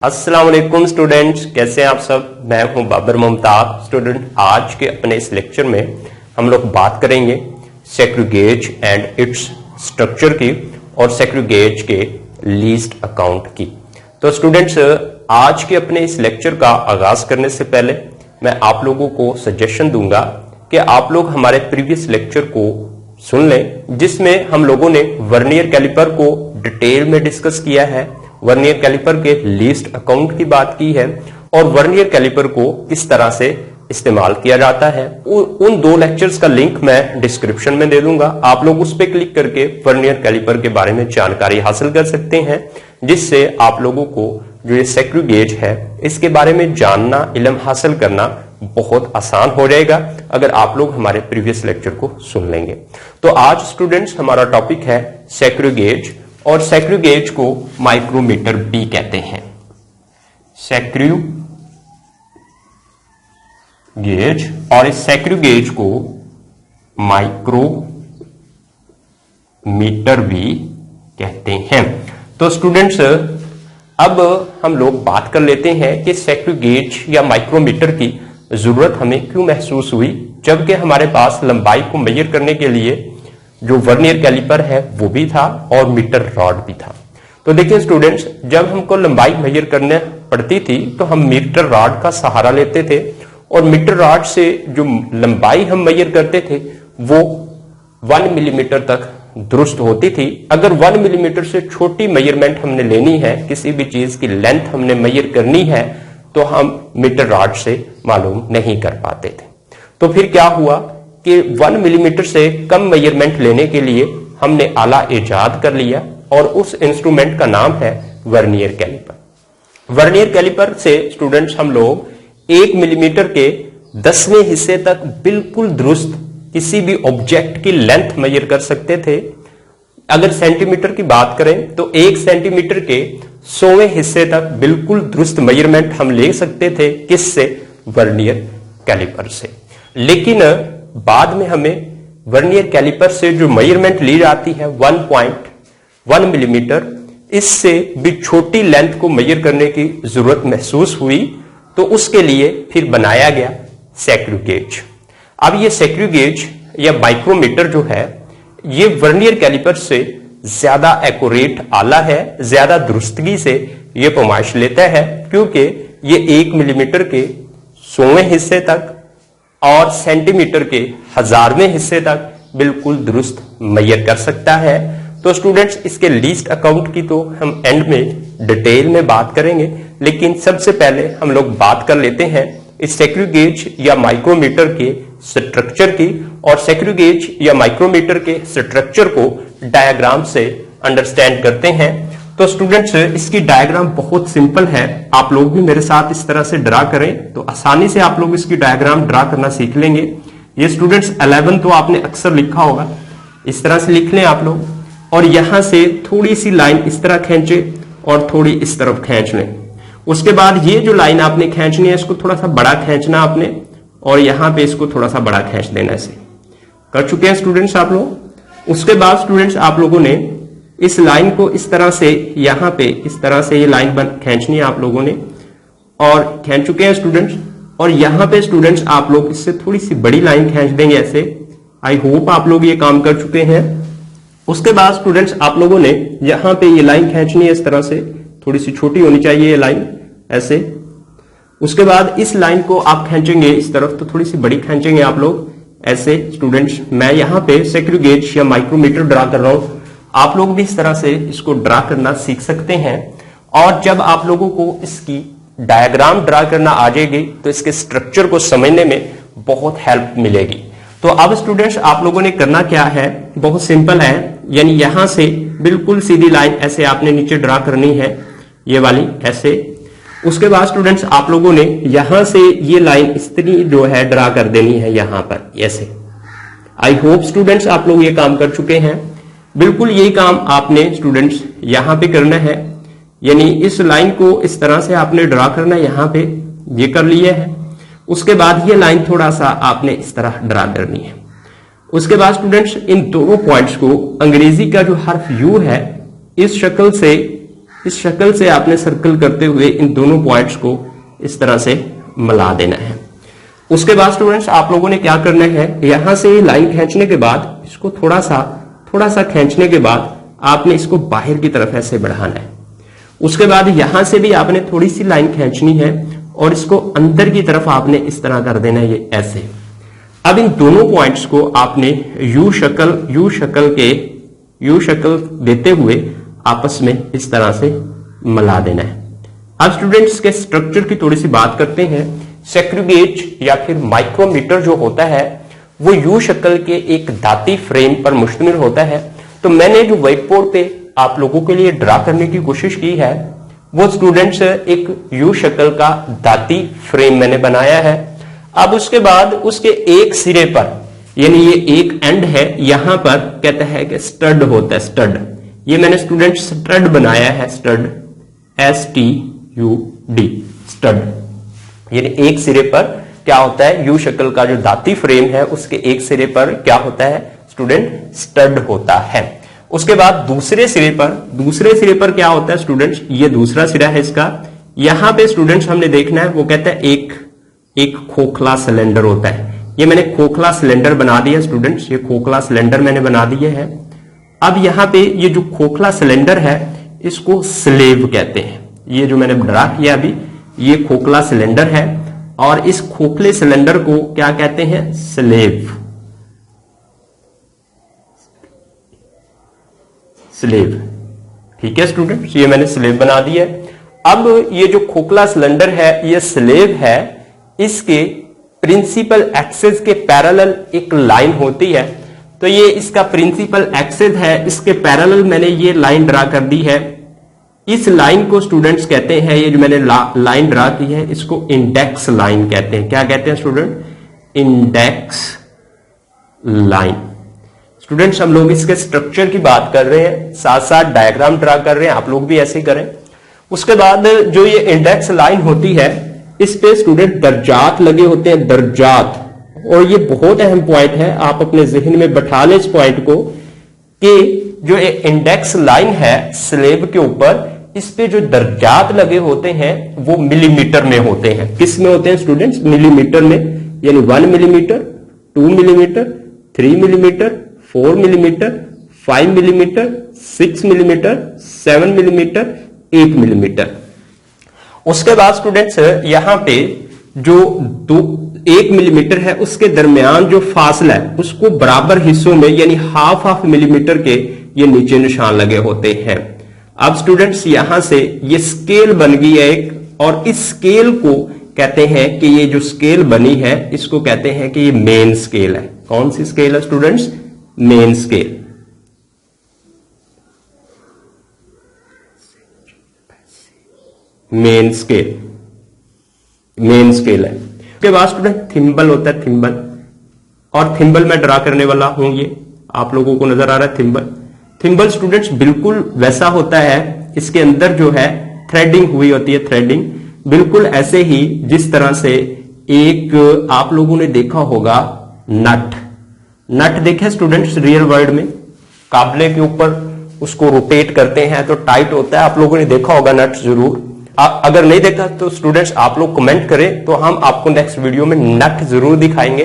अस्सलाम वालेकुम स्टूडेंट्स, कैसे हैं आप सब। मैं हूं बाबर मुमताज। स्टूडेंट, आज के अपने इस लेक्चर में हम लोग बात करेंगे सेग्रीगेज एंड इट्स स्ट्रक्चर की और सेग्रीगेज के लीस्ट अकाउंट की। तो स्टूडेंट्स, आज के अपने इस लेक्चर का आगाज करने से पहले मैं आप लोगों को सजेशन दूंगा कि आप लोग हमारे प्रीवियस लेक्चर को सुन लें, जिसमें हम लोगों ने वर्नियर कैलिपर को डिटेल में डिस्कस किया है, वर्नियर कैलिपर के लीस्ट अकाउंट की बात की है और वर्नियर कैलिपर को किस तरह से इस्तेमाल किया जाता है। उन दो लेक्चर्स का लिंक मैं डिस्क्रिप्शन में दे दूंगा। आप लोग उस पर क्लिक करके वर्नियर कैलिपर के बारे में जानकारी हासिल कर सकते हैं, जिससे आप लोगों को जो ये सेग्रीगेज है इसके बारे में जानना, इल्म हासिल करना बहुत आसान हो जाएगा अगर आप लोग हमारे प्रीवियस लेक्चर को सुन लेंगे। तो आज स्टूडेंट्स हमारा टॉपिक है सेग्रीगेज और सेग्रीगेज को माइक्रोमीटर भी कहते हैं। सेग्रीगेज और इस सेग्रीगेज को माइक्रोमीटर भी कहते हैं। तो स्टूडेंट्स, अब हम लोग बात कर लेते हैं कि सेग्रीगेज या माइक्रोमीटर की जरूरत हमें क्यों महसूस हुई, जबकि हमारे पास लंबाई को मेजर करने के लिए जो वर्नियर कैलिपर है वो भी था और मीटर रॉड भी था। तो देखिए स्टूडेंट्स, जब हमको लंबाई मेजर करने पड़ती थी तो हम मीटर रॉड का सहारा लेते थे और मीटर रॉड से जो लंबाई हम मेजर करते थे वो 1 मिलीमीटर तक दुरुस्त होती थी। अगर 1 मिलीमीटर से छोटी मेजरमेंट हमने लेनी है, किसी भी चीज की लेंथ हमने मेजर करनी है, तो हम मीटर रॉड से मालूम नहीं कर पाते थे। तो फिर क्या हुआ कि 1 मिलीमीटर से कम मेजरमेंट लेने के लिए हमने आला इजाद कर लिया और उस इंस्ट्रूमेंट का नाम है वर्नियर कैलिपर। वर्नियर कैलिपर से स्टूडेंट्स हम लोग 1 मिलीमीटर के 10वें हिस्से तक बिल्कुल दुरुस्त किसी भी ऑब्जेक्ट की लेंथ मेजर कर सकते थे। अगर सेंटीमीटर की बात करें तो 1 सेंटीमीटर के 100वें हिस्से तक बिल्कुल दुरुस्त मेजरमेंट हम ले सकते थे। किससे? वर्नियर कैलिपर से। लेकिन बाद में हमें वर्नियर कैलिपर से जो मेजरमेंट ली जाती है 1.1 मिलीमीटर, इससे भी छोटी लेंथ को मेजर करने की जरूरत महसूस हुई, तो उसके लिए फिर बनाया गया सेग्रीगेज। अब ये सेग्रीगेज या माइक्रोमीटर जो है ये वर्नियर कैलिपर से ज्यादा एक्यूरेट आला है, ज्यादा दुरुस्तगी से ये पैमाइश लेता है, क्योंकि ये 1 मिलीमीटर के 100वें हिस्से तक और सेंटीमीटर के 1000वें हिस्से तक बिल्कुल दुरुस्त मेजर कर सकता है। तो स्टूडेंट्स, इसके लीस्ट अकाउंट की तो हम एंड में डिटेल में बात करेंगे, लेकिन सबसे पहले हम लोग बात कर लेते हैं इस सेग्रीगेज या माइक्रोमीटर के स्ट्रक्चर की, और सेग्रीगेज या माइक्रोमीटर के स्ट्रक्चर को डायग्राम से अंडरस्टैंड करते हैं। तो स्टूडेंट्स, इसकी डायग्राम बहुत सिंपल है। आप लोग भी मेरे साथ इस तरह से ड्रा करें तो आसानी से आप लोग इसकी डायग्राम ड्रा करना सीख लेंगे। ये स्टूडेंट्स 11 तो आपने अक्सर लिखा होगा, इस तरह से लिख लें आप लोग, और यहां से थोड़ी सी लाइन इस तरह खींचे और थोड़ी इस तरफ खींच लें। उसके बाद ये जो लाइन आपने खींचनी है इसको थोड़ा सा बड़ा खींचना आपने, और यहां पे इसको थोड़ा सा बड़ा खींच देना। ऐसे कर चुके हैं स्टूडेंट्स आप लोग। उसके बाद स्टूडेंट्स आप लोगों ने इस लाइन को इस तरह से यहां पे इस तरह से ये लाइन खींचनी है आप लोगों ने, और खींच चुके हैं स्टूडेंट्स। और यहां पे स्टूडेंट्स आप लोग इससे थोड़ी सी बड़ी लाइन खींच देंगे ऐसे। आई होप आप लोग ये काम कर चुके हैं। उसके बाद स्टूडेंट्स आप लोगों ने यहां पे ये लाइन खींचनी है इस तरह से, थोड़ी सी छोटी होनी चाहिए ये लाइन ऐसे। उसके बाद इस लाइन को आप खींचेंगे इस तरफ तो थोड़ी सी बड़ी खींचेंगे आप लोग ऐसे। स्टूडेंट्स, मैं यहां पे सेग्रीगेज या माइक्रोमीटर ड्रा कर रहा हूं, आप लोग भी इस तरह से इसको ड्रा करना सीख सकते हैं। और जब आप लोगों को इसकी डायग्राम ड्रा करना आ जाएगी तो इसके स्ट्रक्चर को समझने में बहुत हेल्प मिलेगी। तो अब स्टूडेंट्स आप लोगों ने करना क्या है, बहुत सिंपल है। यानी यहां से बिल्कुल सीधी लाइन ऐसे आपने नीचे ड्रा करनी है, ये वाली ऐसे। उसके बाद स्टूडेंट्स आप लोगों ने यहां से ये लाइन इस तरह जो है ड्रा कर देनी है यहां पर ऐसे। आई होप स्टूडेंट्स आप लोग ये काम कर चुके हैं। बिल्कुल यही काम आपने स्टूडेंट्स यहां पे करना है, यानी इस लाइन को इस तरह से आपने ड्रा करना है, यहां पे ये कर लिया है। उसके बाद ये लाइन थोड़ा सा आपने इस तरह ड्रा करनी है। उसके बाद स्टूडेंट्स इन दोनों पॉइंट्स को अंग्रेजी का जो हर्फ यू है इस शक्ल से इस शक्ल से आपने सर्कल करते हुए इन दोनों पॉइंट्स को इस तरह से मिला देना है। उसके बाद स्टूडेंट्स आप लोगों ने क्या करना है, यहां से लाइन खींचने के बाद इसको थोड़ा सा खींचने के बाद आपने इसको बाहर की तरफ ऐसे बढ़ाना है। उसके बाद यहां से भी आपने थोड़ी सी लाइन खींचनी है और इसको अंदर की तरफ आपने इस तरह कर देना है, ये ऐसे। अब इन दोनों पॉइंट्स को आपने यू शक्ल देते हुए आपस में इस तरह से मिला देना है। अब स्टूडेंट्स के स्ट्रक्चर की थोड़ी सी बात करते हैं। सेक्रीगेज या फिर माइक्रोमीटर जो होता है वो यू शक्ल के एक धाती फ्रेम पर मुश्तमिल होता है। तो मैंने जो व्हाइट बोर्ड पे आप लोगों के लिए ड्रा करने की कोशिश की है वो स्टूडेंट्स एक यू शक्ल का धाती फ्रेम मैंने बनाया है। अब उसके बाद उसके एक सिरे पर, यानी ये एक एंड है, यहां पर कहता है कि स्टड होता है, स्टड। ये मैंने स्टूडेंट स्टड बनाया है, स्टड, STUD, स्टड। यानी एक सिरे पर क्या होता है, यू शक्ल का जो धाती फ्रेम है उसके एक सिरे पर क्या होता है स्टूडेंट, स्टड होता है। उसके बाद दूसरे सिरे पर क्या होता है स्टूडेंट्स, ये दूसरा सिरा है इसका। यहां पे स्टूडेंट्स हमने देखना है, वो कहता है एक खोखला सिलेंडर होता है। ये मैंने खोखला सिलेंडर बना दिया स्टूडेंट्स, ये खोखला सिलेंडर मैंने बना दिया है। अब यहां पे ये जो खोखला सिलेंडर है इसको स्लेव कहते हैं। ये जो मैंने ड्रा किया अभी, ये खोखला सिलेंडर है और इस खोखले सिलेंडर को क्या कहते हैं, स्लेव। ठीक है स्टूडेंट्स, ये मैंने स्लेव बना दिया है। अब ये जो खोखला सिलेंडर है ये स्लेव है, इसके प्रिंसिपल एक्सिस के पैरेलल एक लाइन होती है। तो ये इसका प्रिंसिपल एक्सिस है, इसके पैरेलल मैंने ये लाइन ड्रा कर दी है। इस लाइन को स्टूडेंट्स कहते हैं, ये जो मैंने लाइन ड्रा की है इसको इंडेक्स लाइन कहते हैं। क्या कहते हैं स्टूडेंट, इंडेक्स लाइन। स्टूडेंट्स हम लोग इसके स्ट्रक्चर की बात कर रहे हैं, साथ साथ डायग्राम ड्रा कर रहे हैं, आप लोग भी ऐसे ही करें। उसके बाद जो ये इंडेक्स लाइन होती है इस पे स्टूडेंट दर्जात लगे होते हैं, दर्जात। और ये बहुत अहम पॉइंट है, आप अपने जहन में बैठा लें इस पॉइंट को कि जो इंडेक्स लाइन है स्लेब के ऊपर, इस पे जो दर्जात लगे होते हैं वो मिलीमीटर में होते हैं। किस में होते हैं स्टूडेंट्स, मिलीमीटर में। यानी 1 millimetre, 2 millimetre, 3 millimetre, 4 millimetre, 5 millimetre, 6 millimetre, 7 millimetre, 8 millimetre. उसके बाद स्टूडेंट्स यहां पे जो 1 मिलीमीटर है उसके दरमियान जो फासला है उसको बराबर हिस्सों में यानी हाफ मिलीमीटर के ये नीचे निशान लगे होते हैं। अब स्टूडेंट्स यहां से ये स्केल बन गई है एक, और इस स्केल को कहते हैं कि ये जो स्केल बनी है इसको कहते हैं कि ये मेन स्केल है। कौन सी स्केल है students, main scale. Main scale है। उसके बाद स्टूडेंट थिम्बल होता है, थिम्बल। और थिम्बल मैं ड्रा करने वाला हूं, ये आप लोगों को नजर आ रहा है थिम्बल। थिम्बल स्टूडेंट्स बिल्कुल वैसा होता है, इसके अंदर जो है थ्रेडिंग हुई होती है, थ्रेडिंग बिल्कुल ऐसे ही जिस तरह से एक आप लोगों ने देखा होगा नट देखे स्टूडेंट्स रियल वर्ल्ड में, काबले के ऊपर उसको रोटेट करते हैं तो टाइट होता है। आप लोगों ने देखा होगा नट जरूर। अगर नहीं देखा तो स्टूडेंट्स आप लोग कमेंट करें तो हम आपको नेक्स्ट वीडियो में नट जरूर दिखाएंगे।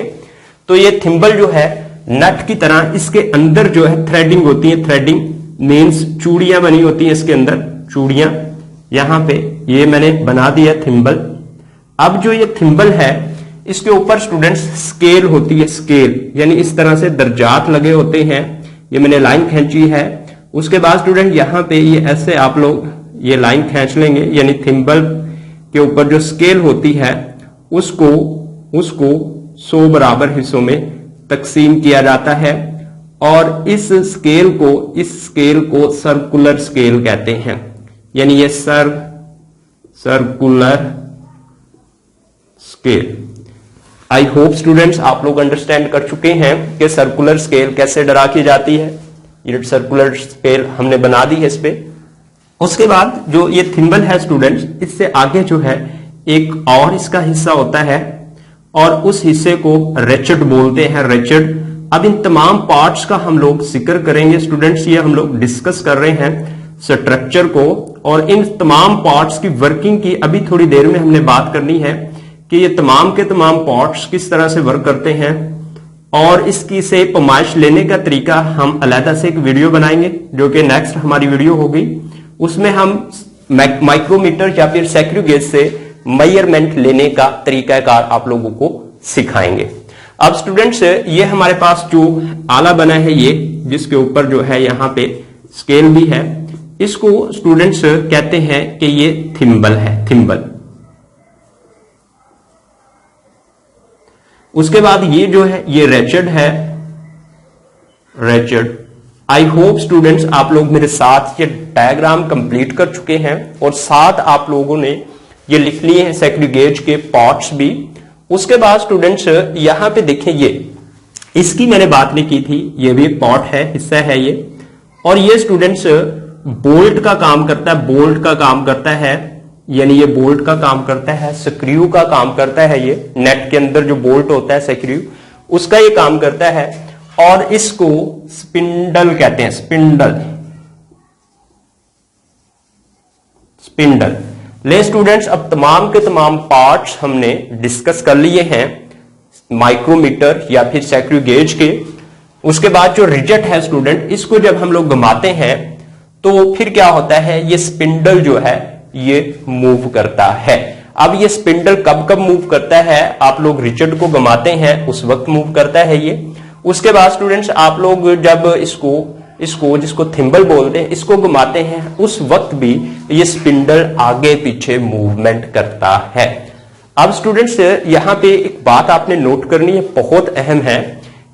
तो ये थिम्बल जो है नट की तरह, इसके अंदर जो है थ्रेडिंग होती है, थ्रेडिंग मींस चूड़ियां बनी होती हैं इसके अंदर, चूड़ियां। यहां पे ये मैंने बना दिया थिम्बल। अब जो ये थिम्बल है इसके ऊपर स्टूडेंट्स स्केल होती है, स्केल यानी इस तरह से दर्जात लगे होते हैं। ये मैंने लाइन खींची है। उसके बाद स्टूडेंट यहां पे ये ऐसे आप लोग ये लाइन खींच लेंगे, यानी थिम्बल के ऊपर जो स्केल होती है उसको 100 बराबर हिस्सों में तकसीम किया जाता है। और इस स्केल को सर्कुलर स्केल कहते हैं, यानी ये circular scale. I hope students आप लोग अंडरस्टैंड कर चुके हैं कि सर्कुलर स्केल कैसे ड्रा की जाती है। ये सर्कुलर स्केल हमने बना दी है इस पे। उसके बाद जो ये थिम्बल है स्टूडेंट्स, इससे आगे जो है एक और इसका हिस्सा होता है और उस हिस्से को रेचेट बोलते हैं, रेचेट। अब इन तमाम पार्ट्स का हम लोग जिक्र करेंगे स्टूडेंट्स, ये हम लोग डिस्कस कर रहे हैं स्ट्रक्चर को। और इन तमाम पार्ट्स की वर्किंग की अभी थोड़ी देर में हमने बात करनी है कि ये तमाम के तमाम पार्ट्स किस तरह से वर्क करते हैं, और इसकी से पैमाइश लेने का तरीका हम अलग से एक वीडियो बनाएंगे जो कि नेक्स्ट हमारी वीडियो होगी। उसमें हम माइक्रोमीटर या फिर सेक्रिगेज से मेजरमेंट लेने का तरीकाकार आप लोगों को सिखाएंगे। अब स्टूडेंट्स, ये हमारे पास जो आला बना है, ये जिसके ऊपर जो है यहाँ पे स्केल भी है, इसको स्टूडेंट्स कहते हैं कि ये थिम्बल है, थिम्बल। उसके बाद ये जो है ये रेचर्ड है, रेचर्ड। आई होप स्टूडेंट्स आप लोग मेरे साथ ये डायग्राम कंप्लीट कर चुके हैं और साथ आप लोगों ने ये लिख लिए हैं सेक्रिगेज के पार्ट्स भी। उसके बाद स्टूडेंट्स यहां पे देखें, ये इसकी मैंने बात नहीं की थी, ये भी एक पार्ट है, हिस्सा है ये। और ये स्टूडेंट्स बोल्ट का काम करता है, बोल्ट का काम करता है, यानी ये बोल्ट का काम करता है, स्क्रू का काम करता है, ये नेट के अंदर जो बोल्ट होता है स्क्रू, उसका ये काम करता है। और इसको स्पिंडल कहते हैं, स्पिंडल, स्पिंडल। ले स्टूडेंट्स, अब तमाम के तमाम पार्ट्स हमने डिस्कस कर लिए हैं माइक्रोमीटर या फिर सेक्रिगेज के। उसके बाद जो रिजेट है स्टूडेंट, इसको जब हम लोग घुमाते हैं तो फिर क्या होता है, ये स्पिंडल जो है ये मूव करता है। अब ये स्पिंडल कब कब मूव करता है, आप लोग रिचर्ड को घुमाते हैं उस वक्त मूव करता है ये। उसके बाद स्टूडेंट्स आप लोग जब इसको जिसको थिम्बल बोलते हैं, इसको घुमाते हैं, उस वक्त भी ये स्पिंडल आगे पीछे मूवमेंट करता है। अब स्टूडेंट्स यहां पे एक बात आपने नोट करनी है, बहुत अहम है,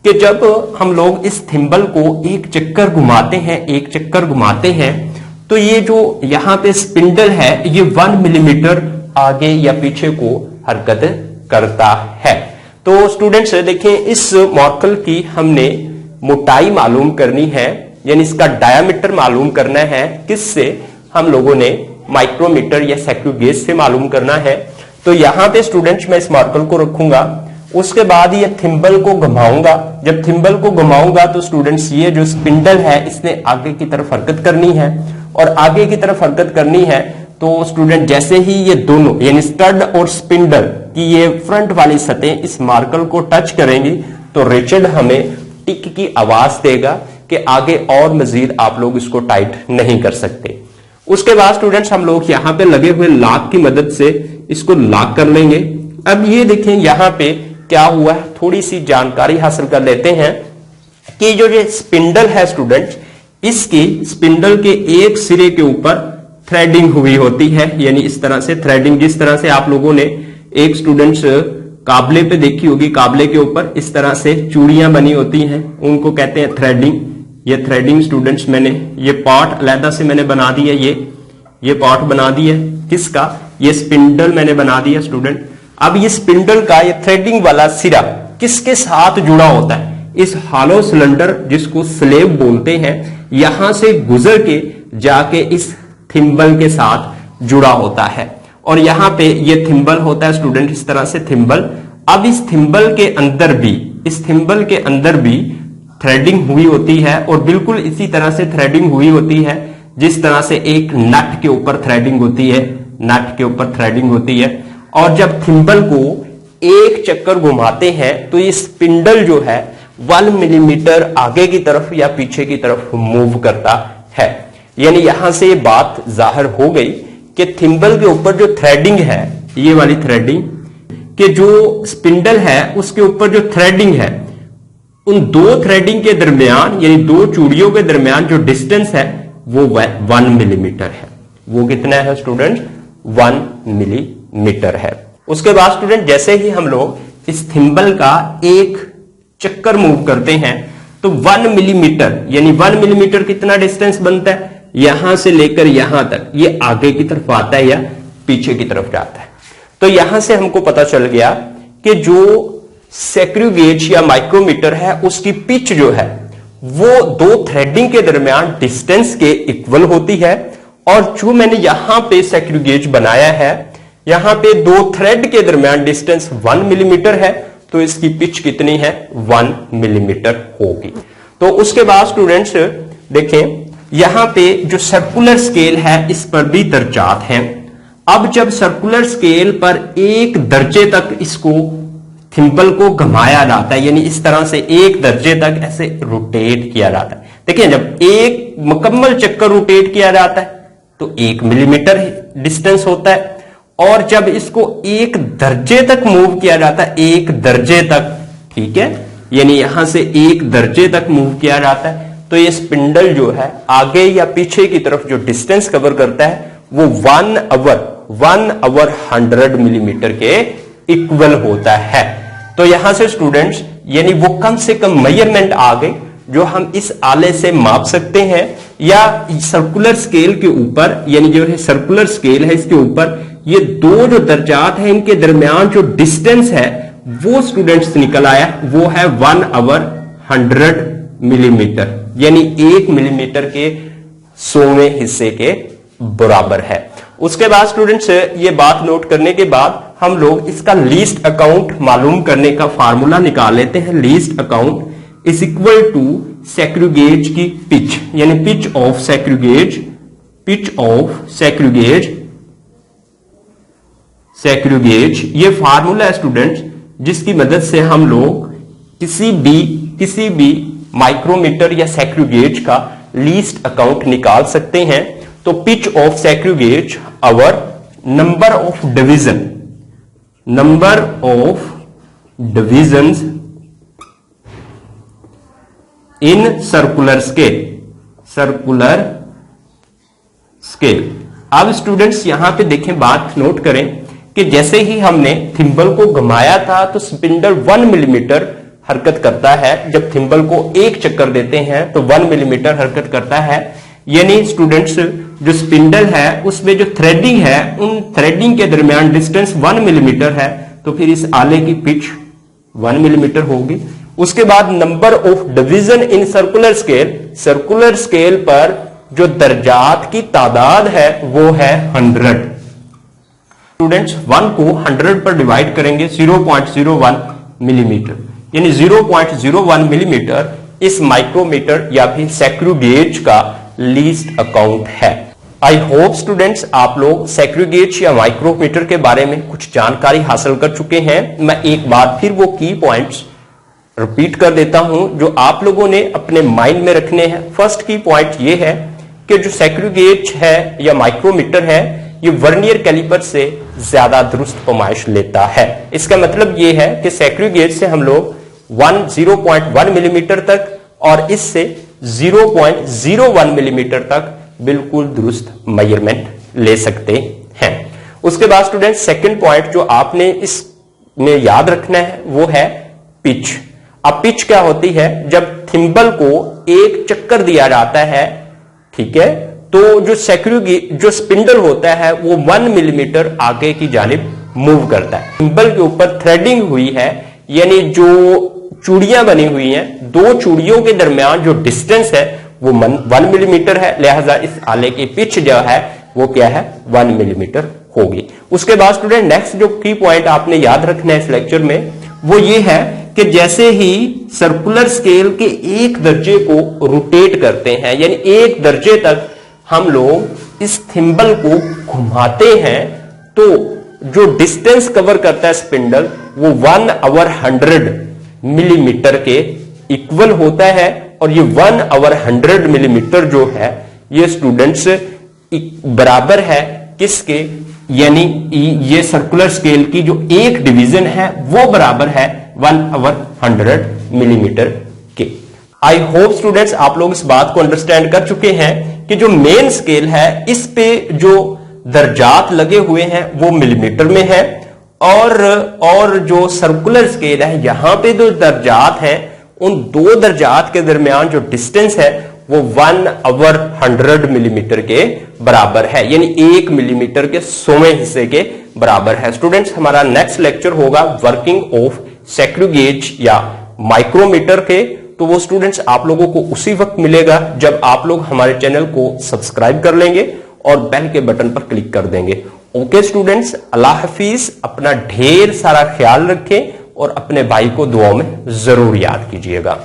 कि जब हम लोग इस थिम्बल को एक चक्कर घुमाते हैं, तो ये जो यहां पे स्पिंडल है ये 1 मिलीमीटर आगे या पीछे को हरकत करता है। तो स्टूडेंट्स देखें, इस मॉर्कल की हमने मोटाई मालूम करनी है, यानी इसका डायामीटर मालूम करना है। किससे? हम लोगों ने माइक्रोमीटर या सेक्रिगेज से मालूम करना है। तो यहां पे स्टूडेंट्स मैं इस मॉर्कल को रखूंगा, उसके बाद ये थिम्बल को घुमाऊंगा। जब थिम्बल को घुमाऊंगा तो स्टूडेंट्स ये जो स्पिंडल है इसने आगे की तरफ हरकत करनी है, और आगे की तरफ हरकत करनी है तो स्टूडेंट जैसे ही ये दोनों यानी स्टड और स्पिंडल की ये फ्रंट वाली सतह इस मार्कल को टच करेंगी तो रिचर्ड हमें टिक की आवाज देगा कि आगे और मजीद आप लोग इसको टाइट नहीं कर सकते। उसके बाद स्टूडेंट्स हम लोग यहां पे लगे हुए लॉक की मदद से इसको लॉक कर लेंगे। अब ये देखें यहां पे क्या हुआ है, थोड़ी सी जानकारी हासिल कर लेते हैं कि जो ये स्पिंडल है स्टूडेंट्स, इसकी स्पिंडल के एक सिरे के ऊपर थ्रेडिंग हुई होती है, यानी इस तरह से थ्रेडिंग, जिस तरह से आप लोगों ने एक स्टूडेंट्स काबले पे देखी होगी, काबले के ऊपर इस तरह से चूड़ियां बनी होती हैं, उनको कहते हैं थ्रेडिंग। ये थ्रेडिंग स्टूडेंट्स मैंने ये पार्ट अलहदा से मैंने बना दिया, ये पार्ट बना दिया किसका, ये स्पिंडल मैंने बना दिया स्टूडेंट। अब ये स्पिंडल का ये थ्रेडिंग वाला सिरा किसके साथ जुड़ा होता है, इस हॉलो सिलेंडर जिसको स्लेब बोलते हैं, यहां से गुजर के जाके इस थिम्बल के साथ जुड़ा होता है। और यहां पे ये थिम्बल होता है स्टूडेंट, इस तरह से थिम्बल। अब इस थिम्बल के अंदर भी थ्रेडिंग हुई होती है, और बिल्कुल इसी तरह से थ्रेडिंग हुई होती है जिस तरह से एक नट के ऊपर थ्रेडिंग होती है, नट के ऊपर थ्रेडिंग होती है। और जब थिम्बल को एक चक्कर घुमाते हैं तो ये स्पिंडल जो है 1 मिलीमीटर आगे की तरफ या पीछे की तरफ मूव करता है। यानी यहां से ये बात जाहिर हो गई कि थिम्बल के ऊपर जो थ्रेडिंग है, ये वाली थ्रेडिंग, कि जो स्पिंडल है उसके ऊपर जो थ्रेडिंग है, उन दो थ्रेडिंग के दरमियान यानी दो चूड़ियों के दरमियान जो डिस्टेंस है वो 1 मिलीमीटर है। वो कितना है स्टूडेंट? 1 मिलीमीटर है। उसके बाद स्टूडेंट जैसे ही हम लोग इस थिम्बल का एक चक्कर मूव करते हैं तो 1 मिलीमीटर यानी 1 मिलीमीटर कितना डिस्टेंस बनता है, यहां से लेकर यहां तक, ये आगे की तरफ आता है या पीछे की तरफ जाता है। तो यहां से हमको पता चल गया कि जो सेक्रिगेज या माइक्रोमीटर है उसकी पिच जो है वो दो थ्रेडिंग के दरमियान डिस्टेंस के इक्वल होती है, और जो मैंने यहां पे सेक्रिगेज बनाया है, यहां पे दो थ्रेड के दरमियान डिस्टेंस 1 मिलीमीटर है, तो इसकी पिच कितनी है? 1 मिलीमीटर होगी। तो उसके बाद स्टूडेंट्स देखें, यहां पे जो सर्कुलर स्केल है इस पर भी दर्जात हैं। अब जब सर्कुलर स्केल पर एक दर्जे तक इसको थिम्बल को घुमाया जाता है, यानी इस तरह से एक दर्जे तक ऐसे रोटेट किया जाता है। देखिए जब एक मुकम्मल चक्कर रोटेट किया जाता है तो 1 मिलीमीटर डिस्टेंस होता है, और जब इसको एक दर्जे तक मूव किया जाता है, एक दर्जे तक, ठीक है, यानी यहां से एक दर्जे तक मूव किया जाता है, तो ये स्पिंडल जो है आगे या पीछे की तरफ जो डिस्टेंस कवर करता है वो 1 आवर 100 मिलीमीटर के इक्वल होता है। तो यहां से स्टूडेंट्स यानी वो कम से कम मेजरमेंट आ गई जो हम इस आले से माप सकते हैं, या सर्कुलर स्केल के ऊपर, यानी जो है सर्कुलर स्केल है इसके ऊपर ये दो जो दर्जात हैं इनके दरमियान जो डिस्टेंस है वो स्टूडेंट्स निकल आया, वो है 1 आवर 100 मिलीमीटर, यानी 1 मिलीमीटर के 100वें हिस्से के बराबर है। उसके बाद स्टूडेंट्स ये बात नोट करने के बाद हम लोग इसका लीस्ट अकाउंट मालूम करने का फार्मूला निकाल लेते हैं। Least count is equal to सैक्रिगेज की पिच, यानी पिच ऑफ सैक्रिगेज ये फार्मूला है स्टूडेंट्स, जिसकी मदद से हम लोग किसी भी माइक्रोमीटर या सैक्रिगेज का लीस्ट अकाउंट निकाल सकते हैं। तो पिच ऑफ सैक्रिगेज over number of divisions in circular scale. अब स्टूडेंट्स यहां पे देखें, बात नोट करें कि जैसे ही हमने थिम्बल को घुमाया था तो स्पिंडल 1 मिलीमीटर हरकत करता है। जब थिम्बल को एक चक्कर देते हैं तो 1 मिलीमीटर हरकत करता है, यानी स्टूडेंट्स जो स्पिंडल है उसमें जो थ्रेडिंग है उन थ्रेडिंग के दरमियान डिस्टेंस 1 मिलीमीटर है, तो फिर इस आले की पिच 1 मिलीमीटर होगी। उसके बाद number of division in circular scale पर जो दर्जात की तादाद है वो है 100। स्टूडेंट्स 1 को 100 पर डिवाइड करेंगे 0.01 मिलीमीटर, यानी 0.01 मिलीमीटर इस माइक्रोमीटर या फिर सैक्रिगेज का लीस्ट अकाउंट है। आई होप स्टूडेंट्स आप लोग सैक्रिगेज या माइक्रोमीटर के बारे में कुछ जानकारी हासिल कर चुके हैं। मैं एक बार फिर वो की पॉइंट्स रिपीट कर देता हूं जो आप लोगों ने अपने माइंड में रखने हैं। फर्स्ट की पॉइंट ये है कि जो सैक्रिगेज है या माइक्रोमीटर है ये वर्नियर कैलिपर से ज्यादा दुरुस्त पैमाइश लेता है। इसका मतलब ये है कि सैक्रिगेज से हम लोग 0.1 मिलीमीटर तक और इससे 0.01 मिलीमीटर तक बिल्कुल दुरुस्त मेजरमेंट ले सकते हैं। उसके बाद स्टूडेंट सेकंड पॉइंट जो आपने इसमें याद रखना है वो है पिच। अब पिच क्या होती है? जब थिम्बल को एक चक्कर दिया जाता है, ठीक है, तो जो स्पिंडल होता है वो 1 मिलीमीटर आगे की जानिब मूव करता है। थिम्बल के ऊपर थ्रेडिंग हुई है, यानी जो चूड़ियां बनी हुई हैं, दो चूड़ियों के दरमियान जो डिस्टेंस है वो 1 मिलीमीटर है, लिहाजा इस आले की पिच जो है वो क्या है 1 मिलीमीटर होगी। उसके बाद स्टूडेंट नेक्स्ट जो की पॉइंट आपने याद रखना है इस लेक्चर में वो ये है कि जैसे ही सर्कुलर स्केल के एक दर्जे को रोटेट करते हैं, यानी एक दर्जे तक हम लोग इस थिम्बल को घुमाते हैं, तो जो डिस्टेंस कवर करता है स्पिंडल वो 1 आवर 100 मिलीमीटर के इक्वल होता है। और ये 1 आवर 100 मिलीमीटर जो है ये स्टूडेंट्स बराबर है किसके? यानी ये सर्कुलर स्केल की जो एक डिवीजन है वो बराबर है 1 आवर 100 मिलीमीटर के। आई होप स्टूडेंट्स आप लोग इस बात को अंडरस्टैंड कर चुके हैं कि जो मेन स्केल है इस पे जो दर्जात लगे हुए हैं वो मिलीमीटर में है, और जो सर्कुलर स्केल है यहां पे जो दर्जात हैं उन दो दर्जात के दरमियान जो डिस्टेंस है वो 1 आवर 100 मिलीमीटर के बराबर है, यानी 1 मिलीमीटर के 100वें हिस्से के बराबर है। स्टूडेंट्स हमारा नेक्स्ट लेक्चर होगा वर्किंग ऑफ सैक्रिगेज या माइक्रोमीटर के, तो वो स्टूडेंट्स आप लोगों को उसी वक्त मिलेगा जब आप लोग हमारे चैनल को सब्सक्राइब कर लेंगे और बेल के बटन पर क्लिक कर देंगे। ओके स्टूडेंट्स, अल्लाह हाफिज, अपना ढेर सारा ख्याल रखें और अपने भाई को दुआओं में जरूर याद कीजिएगा।